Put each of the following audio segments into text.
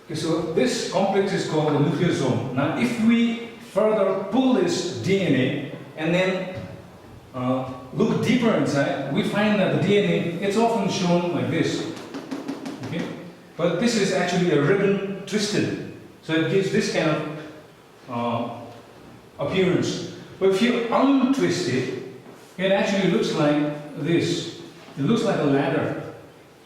Okay, so this complex is called the nucleosome. Now, if we further pull this DNA and then look deeper inside, we find that the DNA, it's often shown like this. Okay? But this is actually a ribbon twisted. So it gives this kind of appearance. But if you untwist it, it actually looks like this. It looks like a ladder.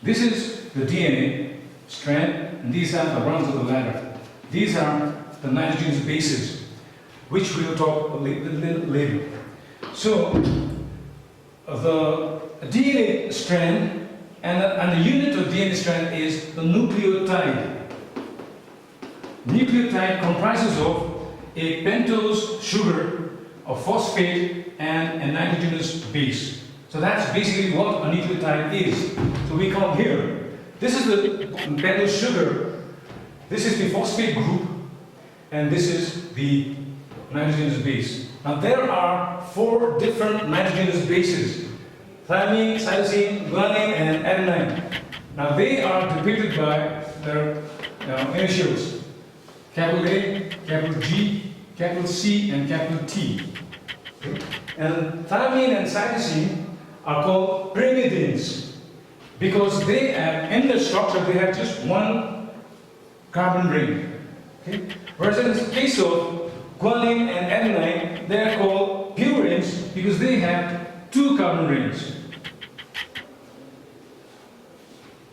This is the DNA strand, and these are the rungs of the ladder. These are the nitrogenous bases, which we'll talk a little later. So, the DNA strand and the unit of DNA strand is the nucleotide. Nucleotide comprises of a pentose sugar, a phosphate, and a nitrogenous base. So that's basically what a nucleotide is. So we come here. This is the pentose sugar. This is the phosphate group, and this is the nitrogenous base. Now there are 4 different nitrogenous bases: thymine, cytosine, guanine, and adenine. Now they are depicted by their initials: capital A, capital G, capital C, and capital T. Okay. And thymine and cytosine are called pyrimidines because they have, in their structure, they have just 1 carbon ring. Okay. Whereas in the case of guanine and adenine, they are called purines because they have 2 carbon rings.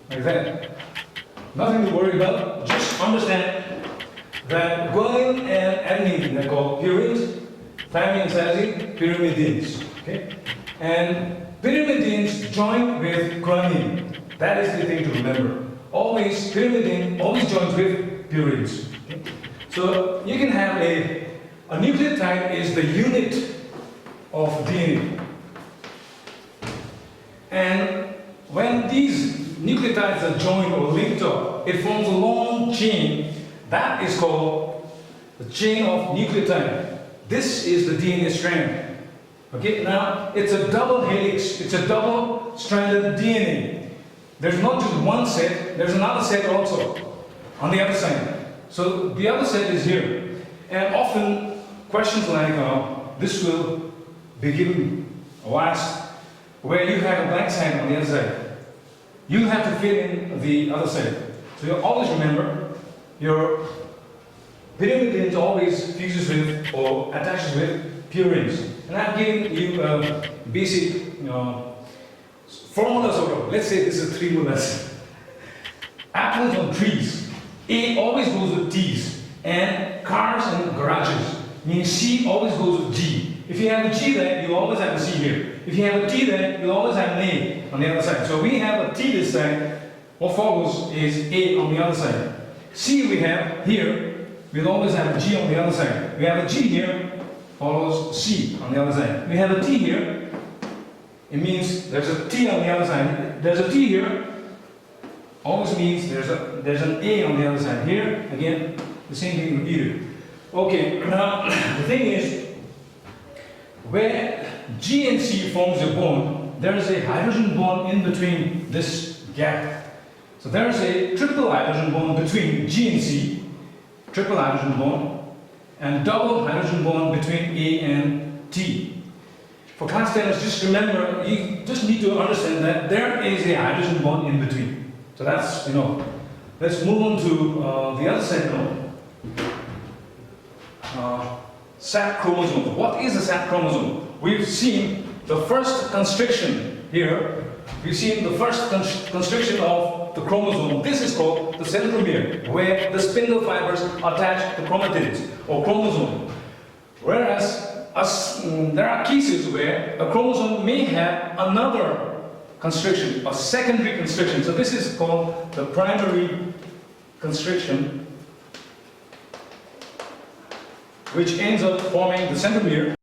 Like that. Nothing to worry about. Just understand that guanine and adenine are called purines, thymine and cytosine, pyrimidines. Okay? And pyrimidines join with guanine. That is the thing to remember. Always, pyrimidine always joins with purines. Okay? So you can have a nucleotide is the unit of DNA. And when these nucleotides are joined or linked up, it forms a long chain. That is called the chain of nucleotide. This is the DNA strand. Okay, now it's a double helix, it's a double stranded DNA. There's not just one set, there's another set also on the other side. So the other set is here. And often questions like this will be given or asked where you have a blank side on the other side. You have to fill in the other side. So you always remember your pyrimidines always fuses with or attaches with purines. And I've given you basic formulas of, let's say this is 3 formulas. Apples on trees. A always goes with T's. And cars and garages. Means C always goes with G. If you have a G there, you always have a C here. If you have a T there, you always have an A on the other side. So we have a T this side. What follows is A on the other side. C we have here. We'll always have a G on the other side. We have a G here. Follows C on the other side. We have a T here. It means there's a T on the other side. There's a T here. Always means there's an A on the other side. Here, again, the same thing repeated. Okay, now the thing is, where G and C forms a bond, there is a hydrogen bond in between this gap. So there is a triple hydrogen bond between G and C, triple hydrogen bond, and double hydrogen bond between A and T. For class 10ers, just remember, you just need to understand that there is a hydrogen bond in between. So that's, let's move on to the other side now. Sap chromosome. What is a sap chromosome? We've seen the first constriction here. We've seen the first constriction of the chromosome. This is called the centromere, where the spindle fibers attach the chromatids or chromosome. Whereas there are cases where a chromosome may have another constriction, a secondary constriction. So this is called the primary constriction, which ends up forming the centromere.